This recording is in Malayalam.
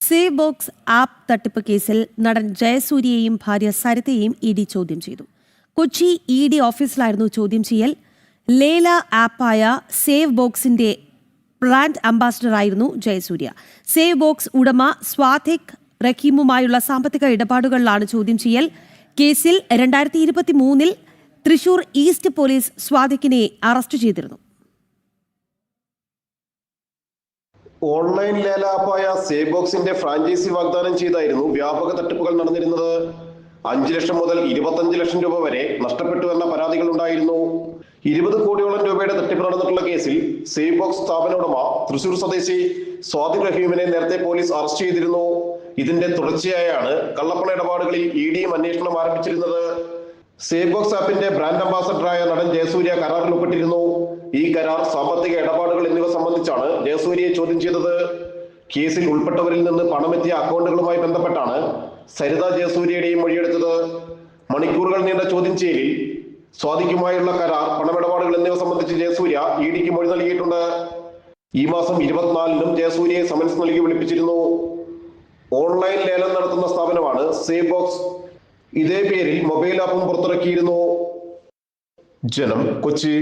സേവ് ബോക്സ് ആപ്പ് തട്ടിപ്പ് കേസിൽ നടൻ ജയസൂര്യയെയും ഭാര്യ സരിതയെയും ഇഡി ചോദ്യം ചെയ്തു. കൊച്ചി ഇഡി ഓഫീസിലായിരുന്നു ചോദ്യം ചെയ്യൽ. ലേല ആപ്പായ സേവ് ബോക്സിന്റെ ബ്രാൻഡ് അംബാസഡറായിരുന്നു ജയസൂര്യ. സേവ് ബോക്സ് ഉടമ സ്വാതിക് റഹീമുമായുള്ള സാമ്പത്തിക ഇടപാടുകളിലാണ് ചോദ്യം ചെയ്യൽ. കേസിൽ 2023 തൃശൂർ ഈസ്റ്റ് പോലീസ് സ്വാതിക്കിനെ അറസ്റ്റ് ചെയ്തിരുന്നു. ഓൺലൈൻ ലേല ആപ്പായ സേവ് ബോക്സിന്റെ ഫ്രാഞ്ചൈസി വാഗ്ദാനം ചെയ്തായിരുന്നു വ്യാപക തട്ടിപ്പുകൾ നടന്നിരുന്നത്. 5 ലക്ഷം മുതൽ 25 ലക്ഷം രൂപ വരെ നഷ്ടപ്പെട്ടു എന്ന പരാതികൾ ഉണ്ടായിരുന്നു. 20 കോടിയോളം രൂപയുടെ തട്ടിപ്പ് നടന്നിട്ടുള്ള കേസിൽ സേവ് ബോക്സ് സ്ഥാപന ഉടമ തൃശൂർ സ്വദേശി സ്വാതിക് റഹീമിനെ നേരത്തെ പോലീസ് അറസ്റ്റ് ചെയ്തിരുന്നു. ഇതിന്റെ തുടർച്ചയായാണ് കള്ളപ്പണ ഇടപാടുകളിൽ ഇഡിയും അന്വേഷണം ആരംഭിച്ചിരുന്നത്. സേവ് ബോക്സ് ആപ്പിന്റെ ബ്രാൻഡ് അംബാസഡറായ നടൻ ജയസൂര്യ കരാറിൽ ഒപ്പിട്ടിരുന്നു. ഈ കരാർ, സാമ്പത്തിക ഇടപാടുകൾ എന്നിവ സംബന്ധിച്ചാണ് ജയസൂര്യയെ ചോദ്യം ചെയ്തത്. കേസിൽ ഉൾപ്പെട്ടവരിൽ നിന്ന് പണമെത്തിയ അക്കൗണ്ടുകളുമായി ബന്ധപ്പെട്ടാണ് സരിത ജയസൂര്യയുടെയും മൊഴിയെടുത്തത്. മണിക്കൂറുകൾ നീണ്ട ചോദ്യം ചെയ്യലിൽ സ്വാതിക്കുമായുള്ള കരാർ, പണമിടപാടുകൾ എന്നിവ സംബന്ധിച്ച് ജയസൂര്യ ഇഡിക്ക് മൊഴി നൽകിയിട്ടുണ്ട്. ഈ മാസം 24-നും ജയസൂര്യയെ സമൻസ് നൽകി വിളിപ്പിച്ചിരുന്നു. ഓൺലൈൻ ലേലം നടത്തുന്ന സ്ഥാപനമാണ് സേവ് ബോക്സ്. ഇതേ പേരിൽ മൊബൈൽ ആപ്പും പുറത്തിറക്കിയിരുന്നു. ജനം, കൊച്ചി.